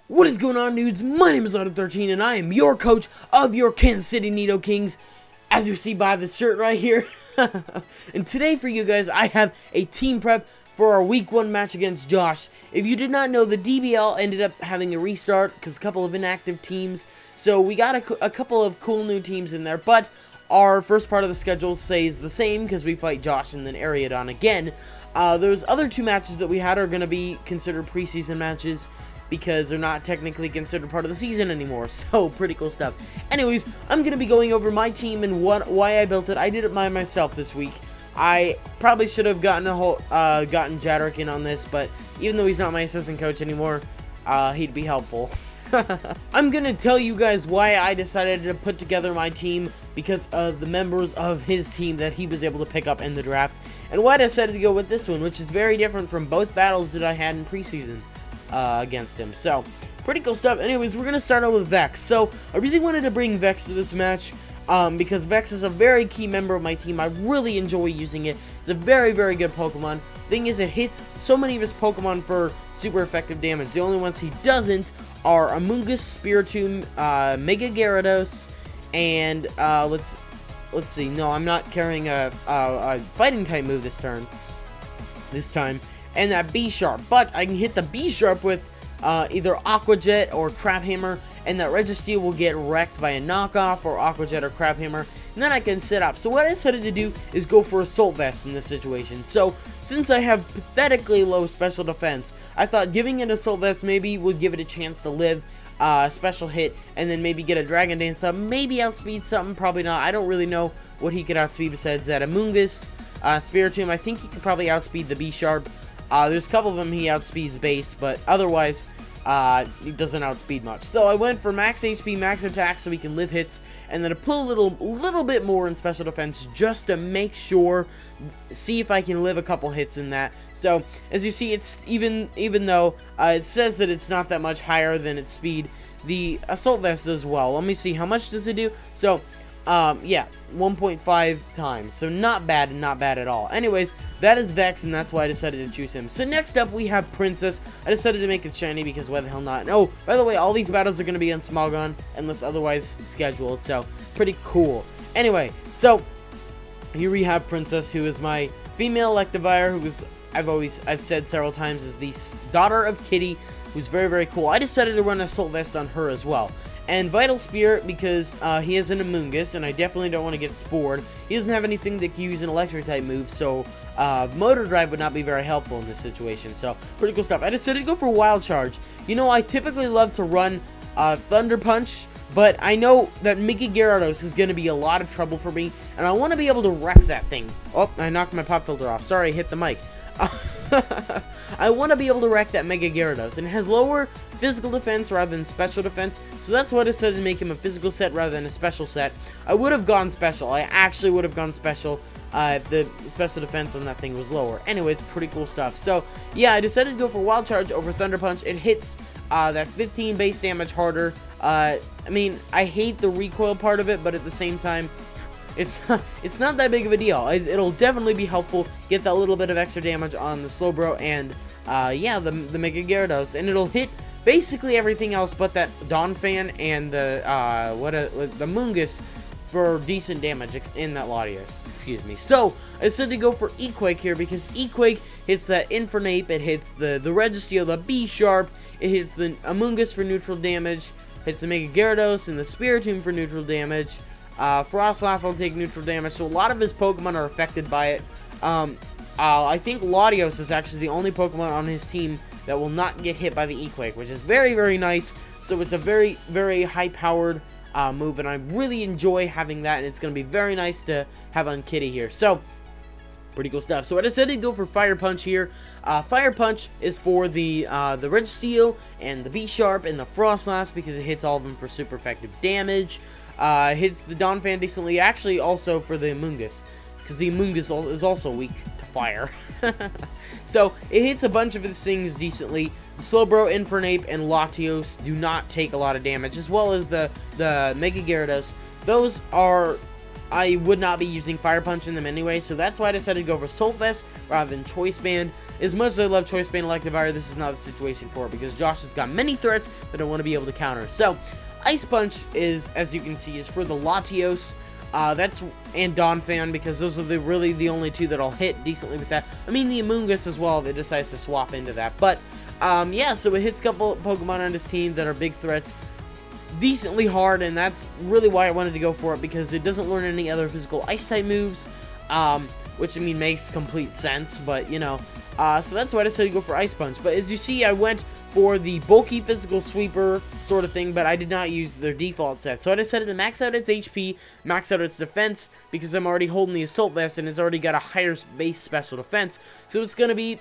What is going on, dudes? My name is Auto13 and I am your coach of your Kansas City Nidokings, as you see by the shirt right here. And today for you guys, I have a team prep for our week 1 match against Josh. If you did not know, the DBL ended up having a restart because a couple of inactive teams. So we got a couple of cool new teams in there, but our first part of the schedule stays the same because we fight Josh and then Ariadon again. Those other 2 matches that we had are going to be considered preseason matches, because they're not technically considered part of the season anymore. So, pretty cool stuff. Anyways, I'm going to be going over my team and why I built it. I did it by myself this week. I probably should have gotten Jadrick in on this, but even though he's not my assistant coach anymore, he'd be helpful. I'm going to tell you guys why I decided to put together my team, because of the members of his team that he was able to pick up in the draft, and why I decided to go with this one, which is very different from both battles that I had in preseason against him. So, pretty cool stuff. Anyways, we're going to start out with Vex. So, I really wanted to bring Vex to this match because Vex is a very key member of my team. I really enjoy using it. It's a very, very good Pokemon. Thing is, it hits so many of his Pokemon for super effective damage. The only ones he doesn't are Amoonguss, Spiritomb, Mega Gyarados, and let's see. No, I'm not carrying a fighting type move this time. And that B-Sharp, but I can hit the B-Sharp with either Aqua Jet or Crab Hammer, and that Registeel will get wrecked by a knockoff or Aqua Jet or Crab Hammer, and then I can set up. So what I decided to do is go for Assault Vest in this situation. So since I have pathetically low special defense, I thought giving it Assault Vest maybe would give it a chance to live special hit, and then maybe get a Dragon Dance up, maybe outspeed something, probably not. I don't really know what he could outspeed besides that Amoonguss, Spiritomb. I think he could probably outspeed the B-Sharp. There's a couple of them he outspeeds base, but otherwise, he doesn't outspeed much. So I went for max HP, max attack, so he can live hits, and then to put a little bit more in special defense, just to make sure, see if I can live a couple hits in that. So, as you see, it's even though it says that it's not that much higher than its speed, the Assault Vest does well. Let me see, how much does it do? So, yeah, 1.5 times. So not bad, and not bad at all. Anyways, that is Vex, and that's why I decided to choose him. So next up, we have Princess. I decided to make it shiny because why the hell not? Oh, by the way, all these battles are going to be on Smogon, unless otherwise scheduled. So, pretty cool. Anyway, so here we have Princess, who is my female Electivire, who is, I've said several times, is the daughter of Kitty, who's very, very cool. I decided to run Assault Vest on her as well. And Vital Spirit, because he has an Amoonguss, and I definitely don't want to get Spored. He doesn't have anything that can use an electric type move, so Motor Drive would not be very helpful in this situation. So, pretty cool stuff. I decided to go for Wild Charge. You know, I typically love to run Thunder Punch, but I know that Mega Gyarados is going to be a lot of trouble for me, and I want to be able to wreck that thing. Oh, I knocked my pop filter off. Sorry, I hit the mic. I want to be able to wreck that Mega Gyarados, and it has lower physical defense rather than special defense, so that's why I decided to make him a physical set rather than a special set. I would have gone special. I actually would have gone special if the special defense on that thing was lower. Anyways, pretty cool stuff. So, yeah, I decided to go for Wild Charge over Thunder Punch. It hits that 15 base damage harder. I mean, I hate the recoil part of it, but at the same time, it's not that big of a deal. It'll definitely be helpful. Get that little bit of extra damage on the Slowbro and, yeah, the Mega Gyarados. And it'll hit basically everything else but that Donphan and the Amoonguss for decent damage in that Latios. Excuse me. So, I decided to go for Equake here because Equake hits that Infernape. It hits the Registeel, the B-Sharp. It hits the Amoonguss for neutral damage. Hits the Mega Gyarados and the Spiritomb for neutral damage. Frostlass will take neutral damage, so a lot of his Pokemon are affected by it. I think Latios is actually the only Pokemon on his team that will not get hit by the Equake, which is very, very nice. So it's a very, very high-powered move, and I really enjoy having that, and it's going to be very nice to have on Kitty here. So, pretty cool stuff. So I decided to go for Fire Punch here. Fire Punch is for the Registeel and the B-Sharp and the Frostlass because it hits all of them for super effective damage. Hits the Donphan decently, actually also for the Amoonguss, because the Amoonguss is also weak to fire. So, it hits a bunch of these things decently. The Slowbro, Infernape, and Latios do not take a lot of damage, as well as the Mega Gyarados. Those are I would not be using Fire Punch in them anyway, so that's why I decided to go for Assault Vest rather than Choice Band. As much as I love Choice Band Electivire, this is not the situation for it, because Josh has got many threats that I want to be able to counter. So, Ice Punch is, as you can see, is for the Latios, and Donphan, because those are really the only two that'll hit decently with that. I mean, the Amoonguss as well, if it decides to swap into that. But, yeah, so it hits a couple Pokemon on his team that are big threats decently hard, and that's really why I wanted to go for it, because it doesn't learn any other physical Ice-type moves, which, I mean, makes complete sense, but, you know, so that's why I decided to go for Ice Punch. But as you see, I went for the bulky physical sweeper sort of thing, but I did not use their default set. So I decided to max out its HP, max out its defense, because I'm already holding the Assault Vest, and it's already got a higher base special defense, so it's going to be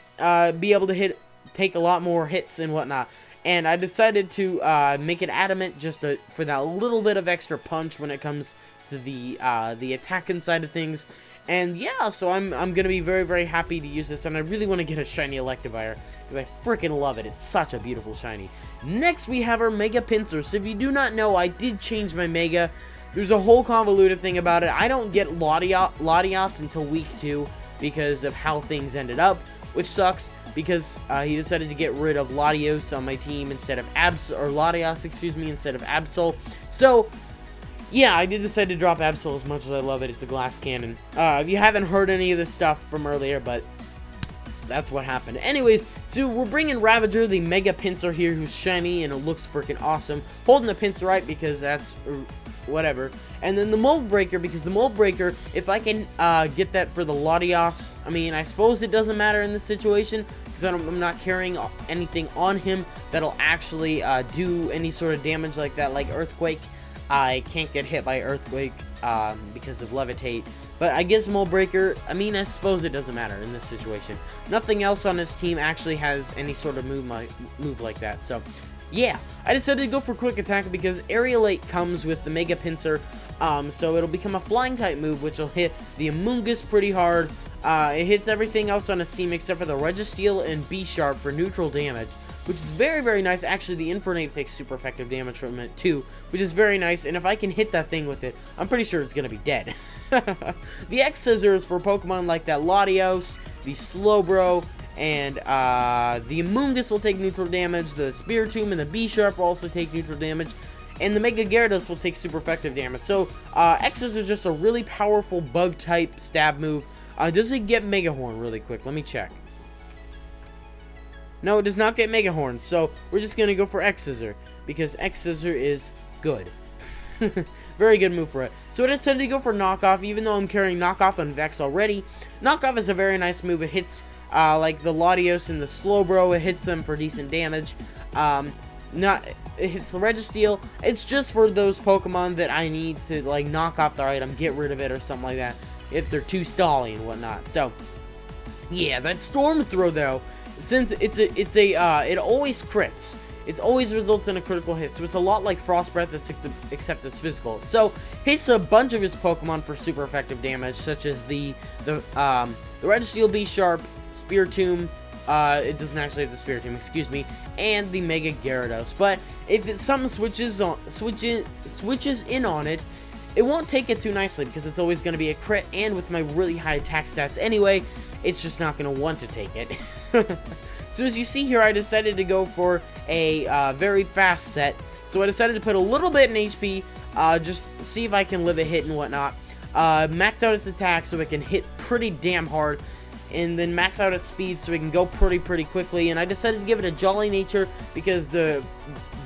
able to take a lot more hits and whatnot. And I decided to make it adamant just for that little bit of extra punch when it comes to the attacking side of things. And yeah, so I'm gonna be very, very happy to use this, and I really want to get a shiny Electivire because I freaking love it. It's such a beautiful shiny. Next, we have our Mega Pinsir. So if you do not know, I did change my Mega. There's a whole convoluted thing about it. I don't get Latios until week 2 because of how things ended up, which sucks, because he decided to get rid of Latios on my team instead of Latios, excuse me, instead of Absol. So, yeah, I did decide to drop Absol as much as I love it. It's a glass cannon. If you haven't heard any of this stuff from earlier, but that's what happened. Anyways, so we're bringing Ravager, the Mega Pinsir here, who's shiny, and it looks freaking awesome. Holding the Pincerite because that's whatever. And then the Mold Breaker, because the Mold Breaker, if I can get that for the Latios, I mean, I suppose it doesn't matter in this situation, because I'm not carrying anything on him that'll actually do any sort of damage like that, like Earthquake. I can't get hit by Earthquake because of Levitate. But I guess Mold Breaker, I mean, I suppose it doesn't matter in this situation. Nothing else on his team actually has any sort of move like that. So, yeah, I decided to go for Quick Attack because Aerialate comes with the Mega Pinsir. So it'll become a Flying type move, which will hit the Amoonguss pretty hard. It hits everything else on his team except for the Registeel and B-Sharp for neutral damage, which is very, very nice. Actually, the Infernape takes super effective damage from it too, which is very nice. And if I can hit that thing with it, I'm pretty sure it's going to be dead. The X-Scissors for Pokemon like that Latios, the Slowbro, and the Amoonguss will take neutral damage. The Spiritomb and the B-Sharp will also take neutral damage. And the Mega Gyarados will take super effective damage. So, X-Scissors is just a really powerful bug-type stab move. Does it get Mega Horn really quick? Let me check. No, it does not get Mega Horn. So, we're just going to go for X-Scissor, because X-Scissor is good. Very good move for it. So I decided to go for Knockoff, even though I'm carrying Knockoff on Vex already. Knockoff is a very nice move. It hits like the Latios and the Slowbro. It hits them for decent damage. It hits the Registeel. It's just for those Pokemon that I need to like knock off their item, get rid of it or something like that, if they're too stally and whatnot. So yeah, that Storm Throw though, since it always crits. It always results in a critical hit, so it's a lot like Frost Breath, except it's physical. So, hits a bunch of his Pokemon for super effective damage, such as the Registeel B-Sharp, Spiritomb, it doesn't actually have the Spiritomb, excuse me, and the Mega Gyarados. But if something switches in on it, it won't take it too nicely, because it's always going to be a crit, and with my really high attack stats anyway, it's just not going to want to take it. So as you see here, I decided to go for a very fast set. So I decided to put a little bit in HP, just see if I can live a hit and whatnot. Max out its attack so it can hit pretty damn hard, and then max out its speed so it can go pretty quickly. And I decided to give it a Jolly Nature because the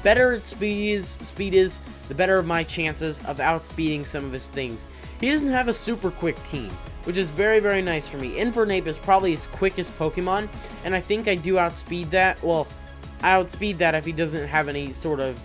better its speed is, the better of my chances of outspeeding some of his things. He doesn't have a super quick team, which is very, very nice for me. Infernape is probably his quickest Pokemon, and I think I do outspeed that. Well, I outspeed that if he doesn't have any sort of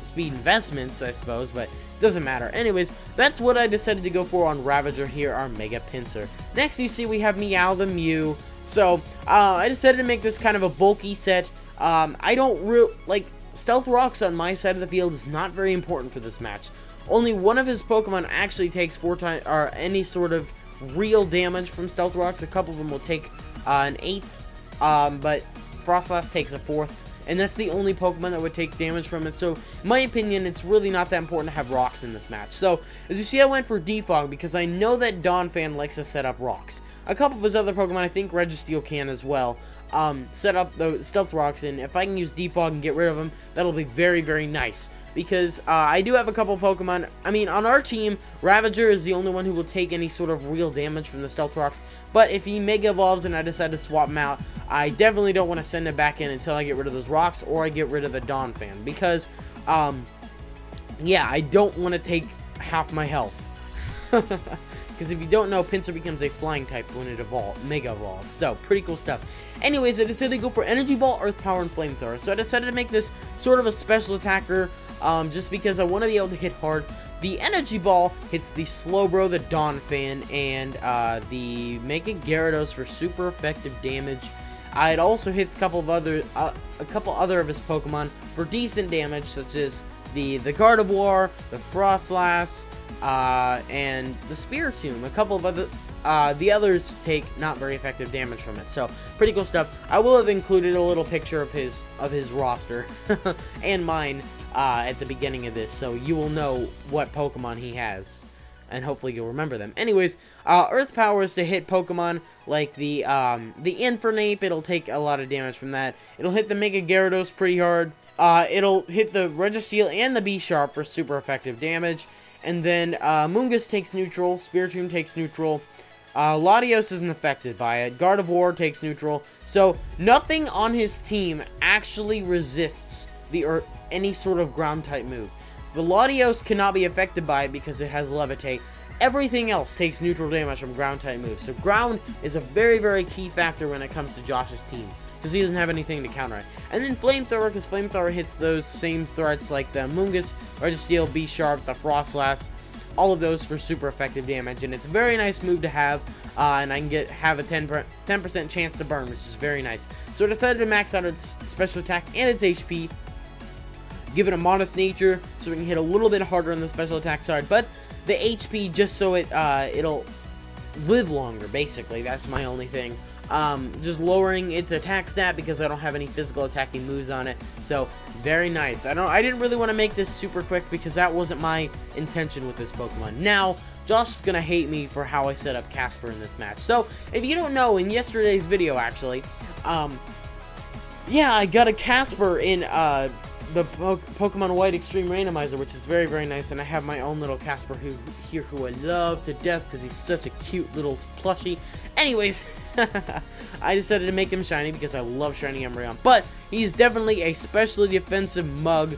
speed investments, I suppose, but it doesn't matter. Anyways, that's what I decided to go for on Ravager here, our Mega Pinsir. Next, you see we have Meow the Mew. So, I decided to make this kind of a bulky set. I don't really, like, Stealth Rocks on my side of the field is not very important for this match. Only one of his Pokemon actually takes 4 times, or any sort of real damage from Stealth Rocks. A couple of them will take an 1/8, but Frostlass takes a 4th, and that's the only Pokemon that would take damage from it. So, in my opinion, it's really not that important to have rocks in this match. So, as you see, I went for Defog because I know that Donphan likes to set up rocks. A couple of his other Pokemon, I think Registeel can as well, set up the Stealth Rocks, and if I can use Defog and get rid of them, that'll be very, very nice. Because I do have a couple Pokemon. I mean, on our team, Ravager is the only one who will take any sort of real damage from the Stealth Rocks. But if he Mega Evolves and I decide to swap him out, I definitely don't want to send him back in until I get rid of those rocks or I get rid of the Donphan. Because, yeah, I don't want to take half my health. Because if you don't know, Pinsir becomes a flying type when it Mega Evolves. So, pretty cool stuff. Anyways, I decided to go for Energy Ball, Earth Power, and Flamethrower. So I decided to make this sort of a special attacker, just because I want to be able to hit hard. The Energy Ball hits the Slowbro, the Donphan, and the Mega Gyarados for super effective damage. It also hits a couple other of his Pokemon for decent damage, such as the Gardevoir, the Frostlass, and the Spiritomb. A couple of other, the others take not very effective damage from it. So, pretty cool stuff. I will have included a little picture of his roster and mine at the beginning of this, so you will know what Pokemon he has, and hopefully you'll remember them. Anyways, Earth Power is to hit Pokemon like the Infernape. It'll take a lot of damage from that. It'll hit the Mega Gyarados pretty hard. It'll hit the Registeel and the B-Sharp for super effective damage. And then Mungus takes neutral, Spiritomb takes neutral, Latios isn't affected by it, Gardevoir takes neutral, so nothing on his team actually resists any sort of ground type move. The Latios cannot be affected by it because it has Levitate. Everything else takes neutral damage from ground type moves, so ground is a very, very key factor when it comes to Josh's team, because he doesn't have anything to counter it. And then Flamethrower, because Flamethrower hits those same threats like the Mungus, Registeel, B-Sharp, the Frostlass, all of those for super effective damage. And it's a very nice move to have, and I can have a 10% chance to burn, which is very nice. So I decided to max out its special attack and its HP, give it a modest nature, so we can hit a little bit harder on the special attack side, but the HP just so it'll live longer, basically. That's my only thing. Just lowering its attack stat because I don't have any physical attacking moves on it. So, very nice. I didn't really want to make this super quick because that wasn't my intention with this Pokemon. Now, Josh is going to hate me for how I set up Casper in this match. So, if you don't know, in yesterday's video, actually, yeah, I got a Casper in, the Pokemon White Extreme Randomizer, which is very, very nice, and I have my own little Casper who I love to death because he's such a cute little plushie. Anyways, I decided to make him shiny because I love shiny Umbreon, but he's definitely a specially defensive mug,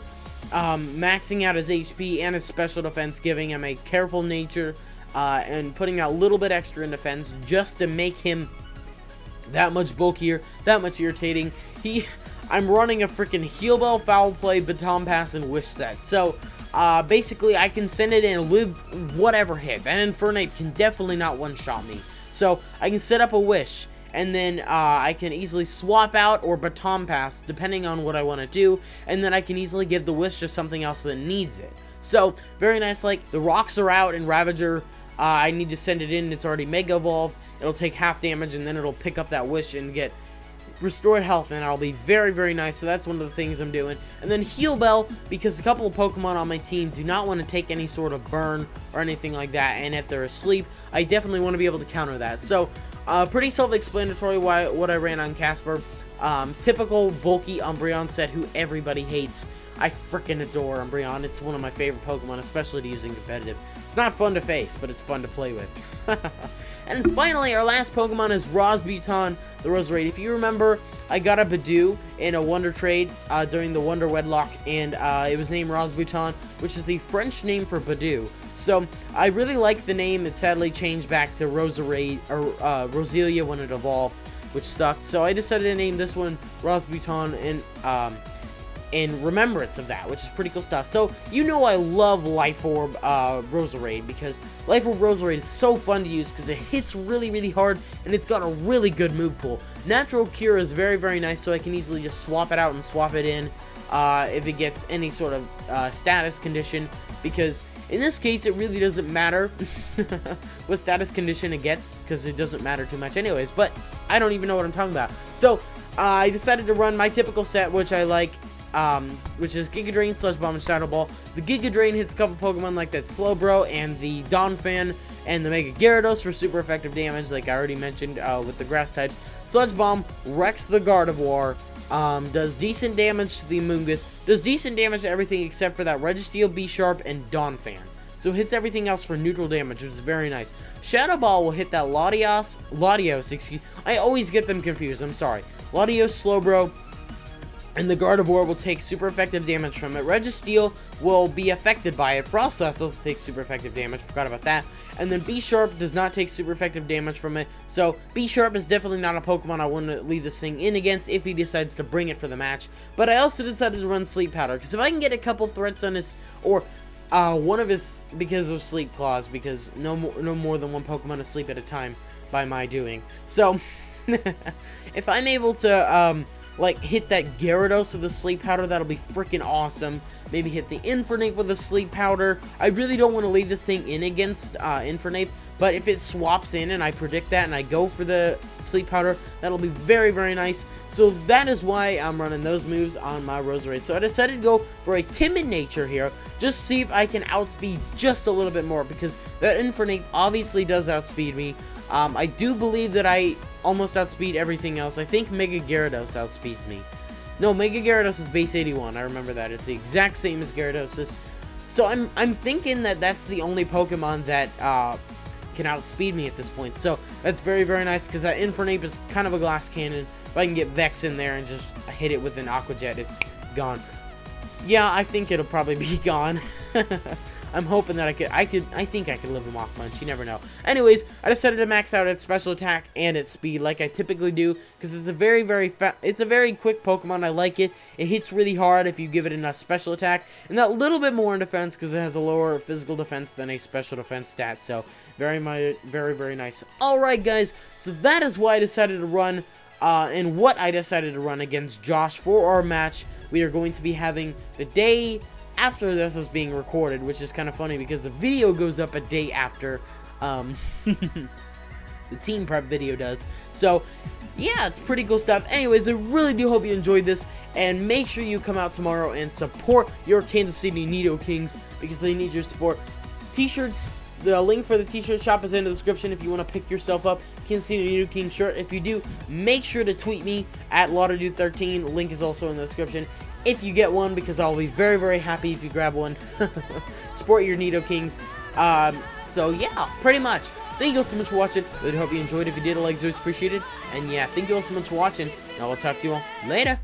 maxing out his HP and his special defense, giving him a careful nature, and putting out a little bit extra in defense just to make him that much bulkier, that much irritating. I'm running a freaking Heal Bell, Foul Play, Baton Pass, and Wish set. So, basically, I can send it in and live whatever hit. That Infernape can definitely not one-shot me. So, I can set up a Wish, and then I can easily swap out or Baton Pass, depending on what I want to do, and then I can easily give the Wish to something else that needs it. So, very nice. Like, the rocks are out in Ravager. I need to send it in. It's already Mega Evolved. It'll take half damage, and then it'll pick up that Wish and get restored health, and I'll be very, very nice. So that's one of the things I'm doing. And then Heal Bell, because a couple of Pokemon on my team do not want to take any sort of burn or anything like that, and if they're asleep, I definitely want to be able to counter that. So pretty self-explanatory what I ran on Casper. Typical bulky Umbreon set who everybody hates. I freaking adore Umbreon. It's one of my favorite Pokemon, especially to use in competitive. It's not fun to face, but it's fun to play with. And finally, our last Pokemon is Rosbuton, the Roserade. If you remember, I got a Badoo in a Wonder Trade during the Wonder Wedlock, and it was named Rosbuton, which is the French name for Badoo. So, I really like the name. It sadly changed back to Roserade, or Roselia when it evolved, which sucked. So, I decided to name this one Rosbuton in remembrance of that, which is pretty cool stuff. So, you know I love Life Orb Roserade, because Life Orb Roserade is so fun to use because it hits really, really hard, and it's got a really good move pool. Natural Cure is very, very nice, so I can easily just swap it out and swap it in if it gets any sort of status condition, because in this case, it really doesn't matter what status condition it gets, because it doesn't matter too much anyways, but I don't even know what I'm talking about. So, I decided to run my typical set, which I like, which is Giga Drain, Sludge Bomb, and Shadow Ball. The Giga Drain hits a couple Pokemon like that Slowbro and the Donphan and the Mega Gyarados for super effective damage, like I already mentioned with the grass types. Sludge Bomb wrecks the Gardevoir, does decent damage to the Amoonguss, does decent damage to everything except for that Registeel, B-Sharp, and Donphan. So hits everything else for neutral damage, which is very nice. Shadow Ball will hit that Latios, excuse, I always get them confused, I'm sorry. Latios, Slowbro, and the Gardevoir will take super effective damage from it. Registeel will be affected by it. Froslass also takes super effective damage, forgot about that. And then B-Sharp does not take super effective damage from it. So B-Sharp is definitely not a Pokemon I wouldn't leave this thing in against if he decides to bring it for the match. But I also decided to run Sleep Powder, because if I can get a couple threats on his, or one of his, because of Sleep Claws, because no more than one Pokemon asleep at a time by my doing. So, if I'm able to, like, hit that Gyarados with a Sleep Powder, that'll be freaking awesome. Maybe hit the Infernape with a Sleep Powder. I really don't want to leave this thing in against Infernape, but if it swaps in and I predict that and I go for the Sleep Powder, that'll be very, very nice. So that is why I'm running those moves on my Roserade. So I decided to go for a Timid Nature here, just to see if I can outspeed just a little bit more, because that Infernape obviously does outspeed me. I do believe that I almost outspeed everything else. I think Mega Gyarados outspeeds me. No, Mega Gyarados is base 81. I remember that. It's the exact same as Gyarados. So I'm thinking that that's the only Pokemon that can outspeed me at this point. So that's very, very nice, because that Infernape is kind of a glass cannon. If I can get Vex in there and just hit it with an Aqua Jet, it's gone. Yeah, I think it'll probably be gone. I'm hoping that I think I could live a Mach Punch. You never know. Anyways, I decided to max out its special attack and its speed like I typically do, because it's a very, it's a very quick Pokemon. I like it. It hits really hard if you give it enough special attack, and that little bit more in defense, because it has a lower physical defense than a special defense stat. So very, very nice. All right, guys. So that is why I decided to run, and what I decided to run against Josh for our match. We are going to be having the day after this is being recorded, which is kind of funny because the video goes up a day after the team prep video does. So yeah, it's pretty cool stuff. Anyways, I really do hope you enjoyed this, and make sure you come out tomorrow and support your Kansas City Nidokings, because they need your support. T-shirts, the link for the t-shirt shop is in the description if you want to pick yourself up Kansas City Nidoking shirt. If you do, make sure to tweet me at LauderDude13. Link is also in the description if you get one, because I'll be very, very happy if you grab one. Support your Nidokings. So yeah, pretty much. Thank you all so much for watching. Really hope you enjoyed. If you did, a like is always appreciated. And yeah, thank you all so much for watching. And I will talk to you all later.